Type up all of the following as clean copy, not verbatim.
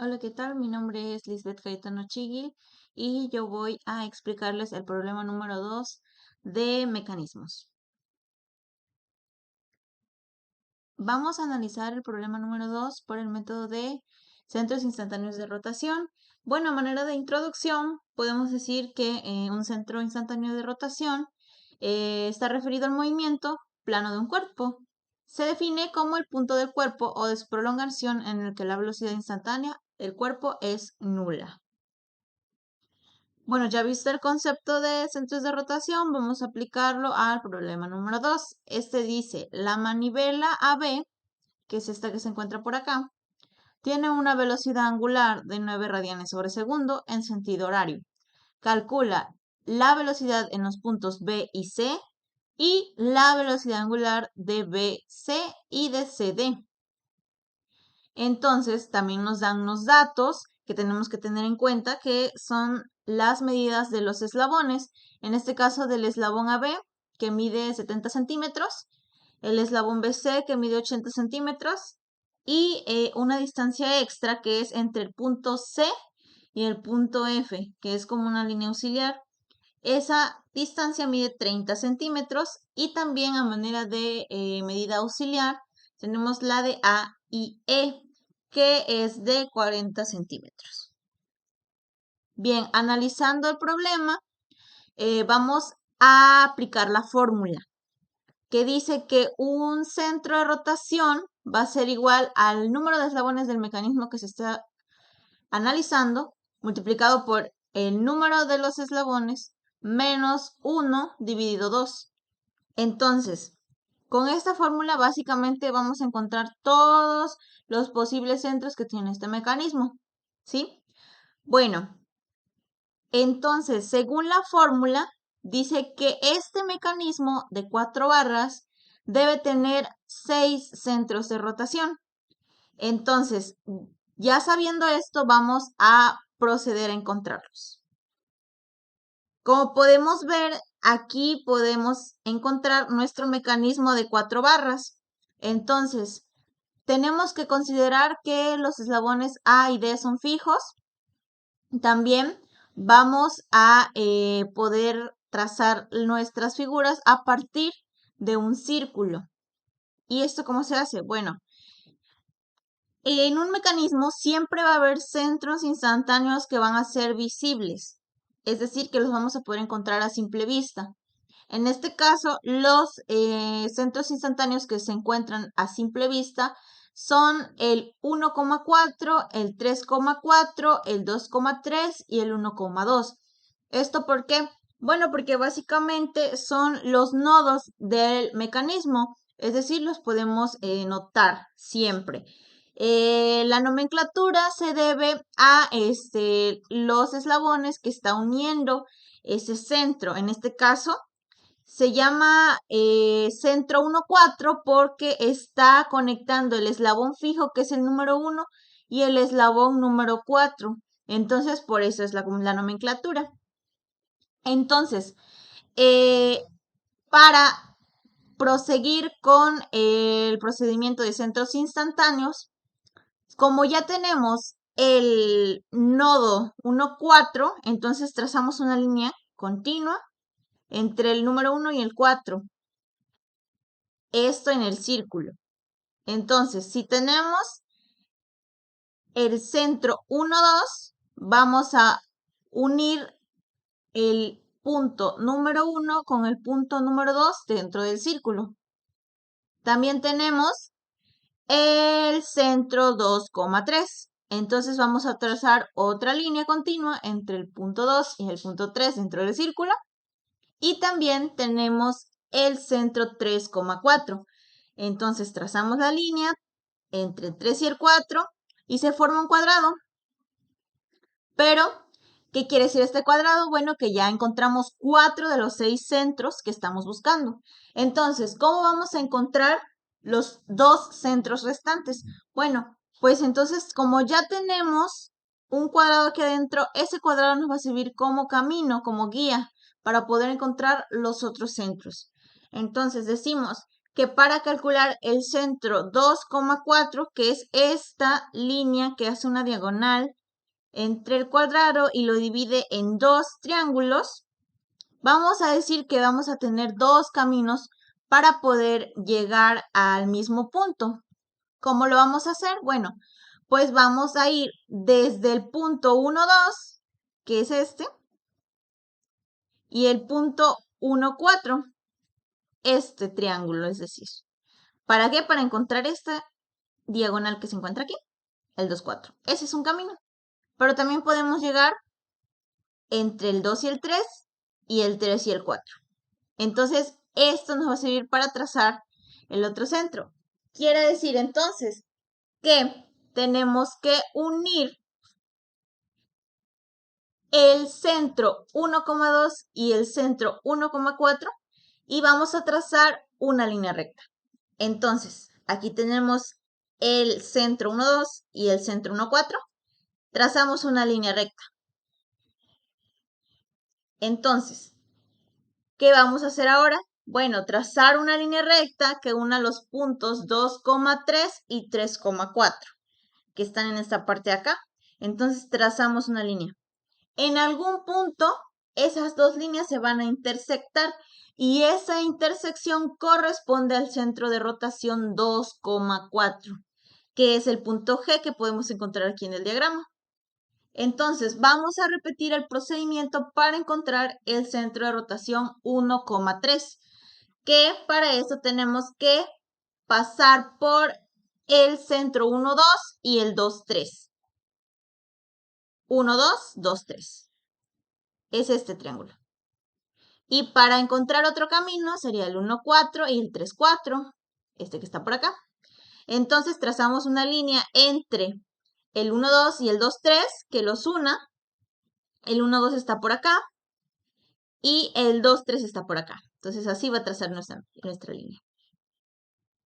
Hola, ¿qué tal? Mi nombre es Lisbeth Cayetano Chigil y yo voy a explicarles el problema número 2 de mecanismos. Vamos a analizar el problema número 2 por el método de centros instantáneos de rotación. Bueno, a manera de introducción, podemos decir que un centro instantáneo de rotación está referido al movimiento plano de un cuerpo. Se define como el punto del cuerpo o de su prolongación en el que la velocidad instantánea del cuerpo es nula. Bueno, ya visto el concepto de centros de rotación, vamos a aplicarlo al problema número 2. Este dice, la manivela AB, que es esta que se encuentra por acá, tiene una velocidad angular de 9 radianes sobre segundo en sentido horario. Calcula la velocidad en los puntos B y C y la velocidad angular de BC y de CD. Entonces, también nos dan unos datos que tenemos que tener en cuenta, que son las medidas de los eslabones. En este caso, del eslabón AB, que mide 70 centímetros, el eslabón BC, que mide 80 centímetros, y una distancia extra que es entre el punto C y el punto F, que es como una línea auxiliar. Esa distancia mide 30 centímetros y también a manera de medida auxiliar tenemos la de A y E, que es de 40 centímetros. Bien, analizando el problema, vamos a aplicar la fórmula que dice que un centro de rotación va a ser igual al número de eslabones del mecanismo que se está analizando, multiplicado por el número de los eslabones menos 1 dividido 2. Entonces, con esta fórmula básicamente vamos a encontrar todos los posibles centros que tiene este mecanismo, ¿sí? Bueno, entonces, según la fórmula, dice que este mecanismo de 4 barras debe tener 6 centros de rotación. Entonces, ya sabiendo esto, vamos a proceder a encontrarlos. Como podemos ver, aquí podemos encontrar nuestro mecanismo de 4 barras. Entonces, tenemos que considerar que los eslabones A y D son fijos. También vamos a poder trazar nuestras figuras a partir de un círculo. ¿Y esto cómo se hace? Bueno, en un mecanismo siempre va a haber centros instantáneos que van a ser visibles, es decir, que los vamos a poder encontrar a simple vista. En este caso, los centros instantáneos que se encuentran a simple vista son el 1,4, el 3,4, el 2,3 y el 1,2. ¿Esto por qué? Bueno, porque básicamente son los nodos del mecanismo, es decir, los podemos notar siempre. La nomenclatura se debe a los eslabones que está uniendo ese centro. En este caso, se llama centro 1,4 porque está conectando el eslabón fijo, que es el número 1, y el eslabón número 4. Entonces, por eso es la nomenclatura. Entonces, para proseguir con el procedimiento de centros instantáneos, como ya tenemos el nodo 1,4, entonces trazamos una línea continua entre el número 1 y el 4. Esto en el círculo. Entonces, si tenemos el centro 1,2, vamos a unir el punto número 1 con el punto número 2 dentro del círculo. También tenemos el centro 2,3. Entonces vamos a trazar otra línea continua entre el punto 2 y el punto 3 dentro del círculo. Y también tenemos el centro 3,4. Entonces trazamos la línea entre el 3 y el 4 y se forma un cuadrado. Pero, ¿qué quiere decir este cuadrado? Bueno, que ya encontramos 4 de los 6 centros que estamos buscando. Entonces, ¿cómo vamos a encontrar los 2 centros restantes? Bueno, pues entonces, como ya tenemos un cuadrado aquí adentro, ese cuadrado nos va a servir como camino, como guía, para poder encontrar los otros centros. Entonces, decimos que para calcular el centro 2,4, que es esta línea que hace una diagonal entre el cuadrado y lo divide en dos triángulos, vamos a decir que vamos a tener dos caminos para poder llegar al mismo punto. ¿Cómo lo vamos a hacer? Bueno, pues vamos a ir desde el punto 1, 2, que es este, y el punto 1, 4, este triángulo, es decir. ¿Para qué? Para encontrar esta diagonal que se encuentra aquí, el 2, 4. Ese es un camino. Pero también podemos llegar entre el 2 y el 3 y el 3 y el 4. Entonces, esto nos va a servir para trazar el otro centro. Quiere decir entonces que tenemos que unir el centro 1,2 y el centro 1,4 y vamos a trazar una línea recta. Entonces, aquí tenemos el centro 1,2 y el centro 1,4. Trazamos una línea recta. Entonces, ¿qué vamos a hacer ahora? Bueno, trazar una línea recta que una los puntos 2,3 y 3,4 que están en esta parte de acá. Entonces, trazamos una línea. En algún punto, esas dos líneas se van a intersectar y esa intersección corresponde al centro de rotación 2,4, que es el punto G que podemos encontrar aquí en el diagrama. Entonces, vamos a repetir el procedimiento para encontrar el centro de rotación 1,3, que para eso tenemos que pasar por el centro 1, 2 y el 2, 3. 1, 2, 2, 3. Es este triángulo. Y para encontrar otro camino sería el 1, 4 y el 3, 4, este que está por acá. Entonces trazamos una línea entre el 1, 2 y el 2, 3 que los una. El 1, 2 está por acá y el 2, 3 está por acá. Entonces así va a trazar nuestra línea.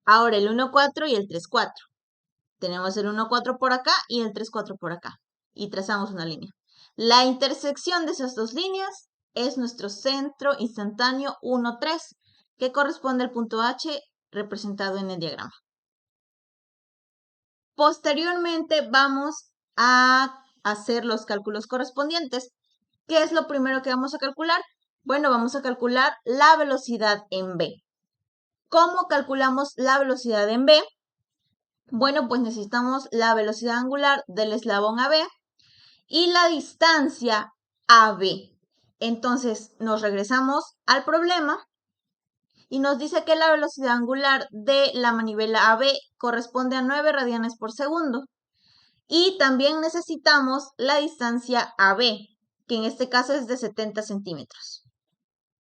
Ahora el 1, 4 y el 3, 4. Tenemos el 1, 4 por acá y el 3, 4 por acá. Y trazamos una línea. La intersección de esas dos líneas es nuestro centro instantáneo 1, 3, que corresponde al punto H representado en el diagrama. Posteriormente vamos a hacer los cálculos correspondientes. ¿Qué es lo primero que vamos a calcular? Bueno, vamos a calcular la velocidad en B. ¿Cómo calculamos la velocidad en B? Bueno, pues necesitamos la velocidad angular del eslabón AB y la distancia AB. Entonces, nos regresamos al problema y nos dice que la velocidad angular de la manivela AB corresponde a 9 radianes por segundo. Y también necesitamos la distancia AB, que en este caso es de 70 centímetros.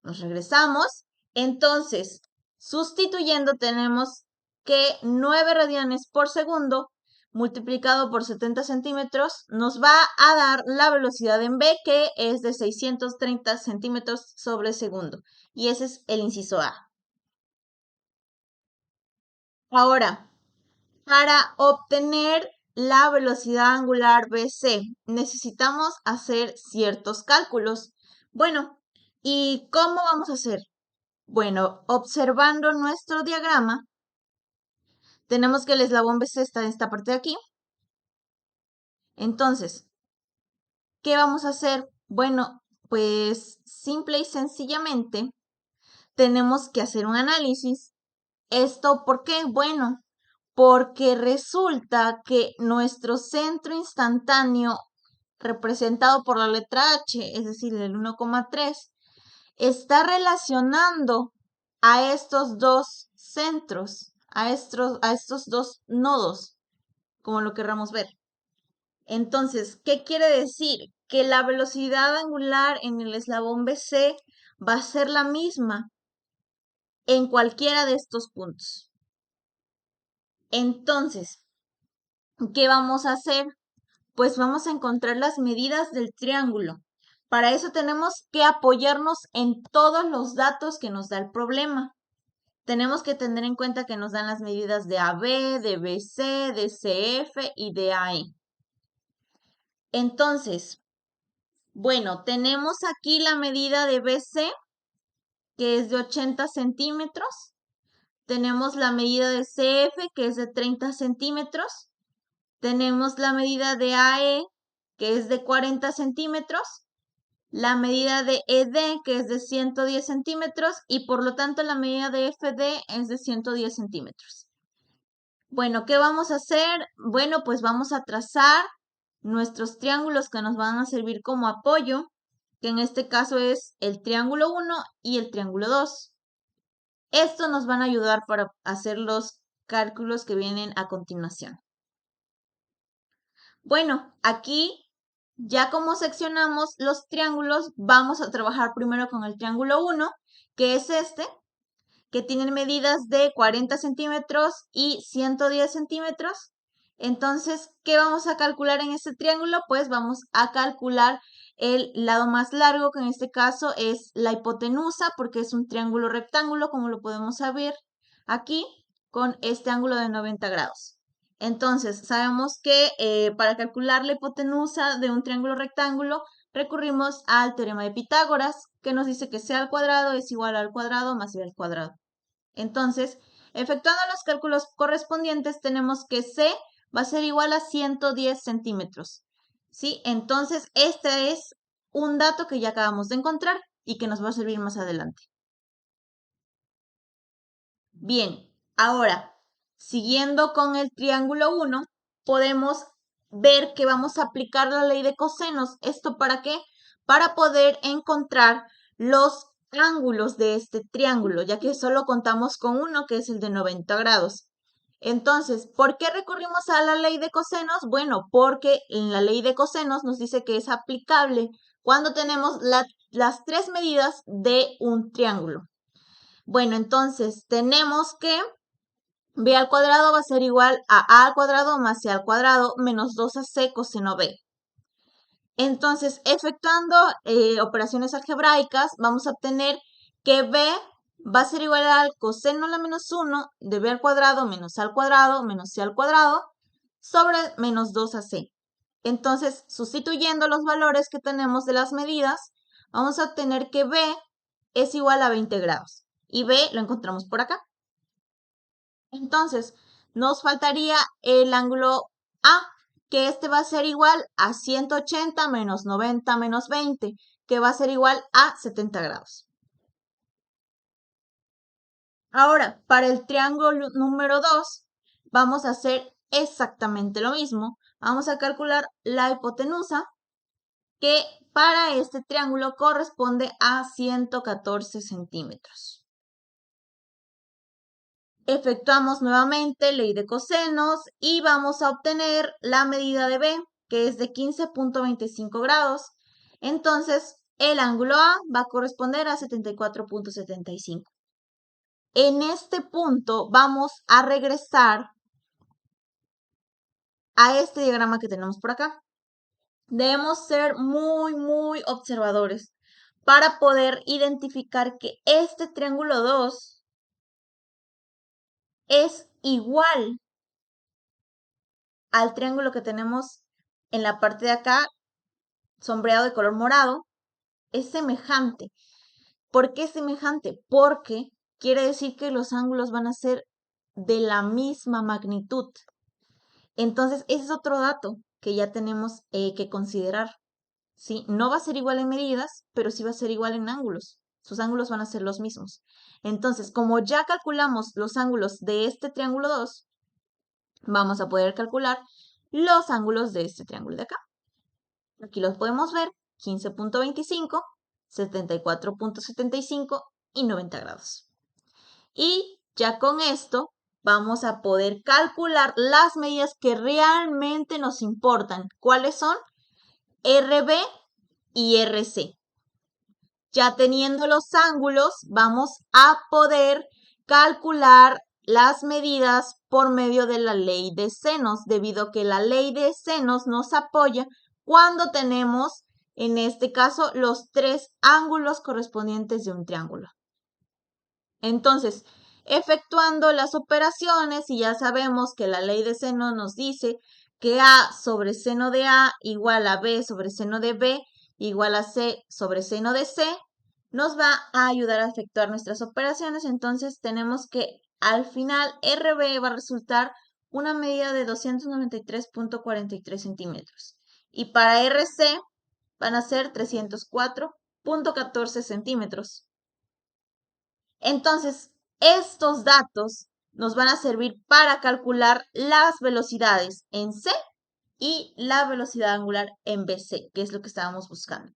Nos regresamos. Entonces, sustituyendo tenemos que 9 radianes por segundo multiplicado por 70 centímetros nos va a dar la velocidad en B, que es de 630 centímetros sobre segundo. Y ese es el inciso A. Ahora, para obtener la velocidad angular BC, necesitamos hacer ciertos cálculos. Bueno, ¿y cómo vamos a hacer? Bueno, observando nuestro diagrama, tenemos que el eslabón BC está en esta parte de aquí. Entonces, ¿qué vamos a hacer? Bueno, pues simple y sencillamente tenemos que hacer un análisis. ¿Esto por qué? Bueno, porque resulta que nuestro centro instantáneo representado por la letra H, es decir, el 1,3, está relacionando a estos dos centros, a estos dos nodos, como lo querramos ver. Entonces, ¿qué quiere decir? Que la velocidad angular en el eslabón BC va a ser la misma en cualquiera de estos puntos. Entonces, ¿qué vamos a hacer? Pues vamos a encontrar las medidas del triángulo. Para eso tenemos que apoyarnos en todos los datos que nos da el problema. Tenemos que tener en cuenta que nos dan las medidas de AB, de BC, de CF y de AE. Entonces, bueno, tenemos aquí la medida de BC, que es de 80 centímetros. tenemos la medida de CF, que es de 30 centímetros. Tenemos la medida de AE, que es de 40 centímetros. La medida de ED, que es de 110 centímetros. Y por lo tanto la medida de FD es de 110 centímetros. Bueno, ¿qué vamos a hacer? Bueno, pues vamos a trazar nuestros triángulos que nos van a servir como apoyo, que en este caso es el triángulo 1 y el triángulo 2. Esto nos van a ayudar para hacer los cálculos que vienen a continuación. Bueno, aquí ya como seccionamos los triángulos, vamos a trabajar primero con el triángulo 1, que es este, que tiene medidas de 40 centímetros y 110 centímetros. Entonces, ¿qué vamos a calcular en este triángulo? Pues vamos a calcular el lado más largo, que en este caso es la hipotenusa, porque es un triángulo rectángulo, como lo podemos ver aquí, con este ángulo de 90 grados. Entonces, sabemos que para calcular la hipotenusa de un triángulo rectángulo, recurrimos al teorema de Pitágoras, que nos dice que c al cuadrado es igual al cuadrado más b al cuadrado. Entonces, efectuando los cálculos correspondientes, tenemos que C va a ser igual a 110 centímetros. ¿Sí? Entonces, este es un dato que ya acabamos de encontrar y que nos va a servir más adelante. Bien, ahora, siguiendo con el triángulo 1, podemos ver que vamos a aplicar la ley de cosenos. ¿Esto para qué? Para poder encontrar los ángulos de este triángulo, ya que solo contamos con uno, que es el de 90 grados. Entonces, ¿por qué recurrimos a la ley de cosenos? Bueno, porque en la ley de cosenos nos dice que es aplicable cuando tenemos las tres medidas de un triángulo. Bueno, entonces tenemos que b al cuadrado va a ser igual a al cuadrado más c al cuadrado menos 2ac coseno b. Entonces, efectuando operaciones algebraicas, vamos a obtener que b va a ser igual al coseno a la menos 1 de b al cuadrado menos a al cuadrado menos c al cuadrado sobre menos 2ac. Entonces, sustituyendo los valores que tenemos de las medidas, vamos a obtener que b es igual a 20 grados. Y b lo encontramos por acá. Entonces, nos faltaría el ángulo A, que este va a ser igual a 180 menos 90 menos 20, que va a ser igual a 70 grados. Ahora, para el triángulo número 2, vamos a hacer exactamente lo mismo. Vamos a calcular la hipotenusa, que para este triángulo corresponde a 114 centímetros. Efectuamos nuevamente ley de cosenos y vamos a obtener la medida de B, que es de 15.25 grados. Entonces, el ángulo A va a corresponder a 74.75. En este punto vamos a regresar a este diagrama que tenemos por acá. Debemos ser muy observadores para poder identificar que este triángulo 2 es igual al triángulo que tenemos en la parte de acá, sombreado de color morado, es semejante. ¿Por qué es semejante? Porque quiere decir que los ángulos van a ser de la misma magnitud. Entonces, ese es otro dato que ya tenemos que considerar. ¿Sí? No va a ser igual en medidas, pero sí va a ser igual en ángulos. Sus ángulos van a ser los mismos. Entonces, como ya calculamos los ángulos de este triángulo 2, vamos a poder calcular los ángulos de este triángulo de acá. Aquí los podemos ver, 15.25, 74.75 y 90 grados. Y ya con esto vamos a poder calcular las medidas que realmente nos importan. ¿Cuáles son? RB y RC. Ya teniendo los ángulos, vamos a poder calcular las medidas por medio de la ley de senos, debido a que la ley de senos nos apoya cuando tenemos, en este caso, los tres ángulos correspondientes de un triángulo. Entonces, efectuando las operaciones, y ya sabemos que la ley de seno nos dice que A sobre seno de A igual a B sobre seno de B igual a C sobre seno de C, nos va a ayudar a efectuar nuestras operaciones. Entonces, tenemos que al final RB va a resultar una medida de 293.43 centímetros. Y para RC van a ser 304.14 centímetros. Entonces, estos datos nos van a servir para calcular las velocidades en C y la velocidad angular en BC, que es lo que estábamos buscando.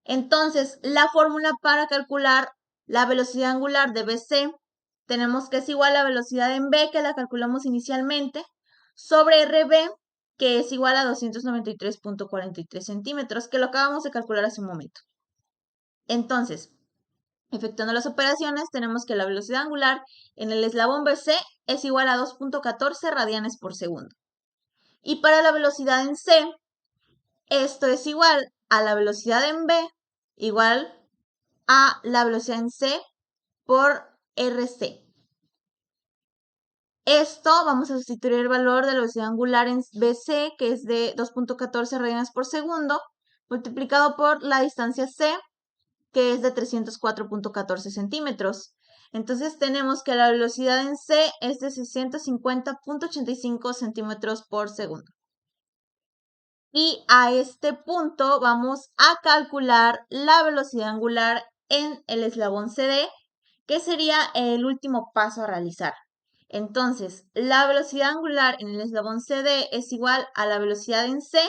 Entonces, la fórmula para calcular la velocidad angular de BC tenemos que es igual a la velocidad en B, que la calculamos inicialmente, sobre RB, que es igual a 293.43 centímetros, que lo acabamos de calcular hace un momento. Entonces, efectuando las operaciones, tenemos que la velocidad angular en el eslabón BC es igual a 2.14 radianes por segundo. Y para la velocidad en C, esto es igual a la velocidad en B igual a la velocidad en C por RC. Esto vamos a sustituir el valor de la velocidad angular en BC, que es de 2.14 radianes por segundo, multiplicado por la distancia C, que es de 304.14 centímetros. Entonces tenemos que la velocidad en C es de 650.85 centímetros por segundo. Y a este punto vamos a calcular la velocidad angular en el eslabón CD, que sería el último paso a realizar. Entonces, la velocidad angular en el eslabón CD es igual a la velocidad en C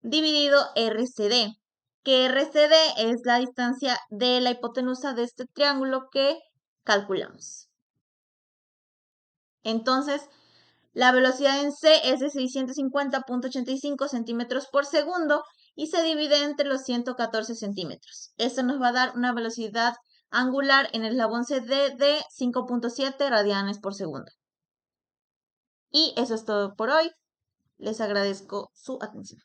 dividido RCD, que RCD es la distancia de la hipotenusa de este triángulo que calculamos. Entonces, la velocidad en C es de 650.85 centímetros por segundo y se divide entre los 114 centímetros. Esto nos va a dar una velocidad angular en el eslabón CD de 5.7 radianes por segundo. Y eso es todo por hoy. Les agradezco su atención.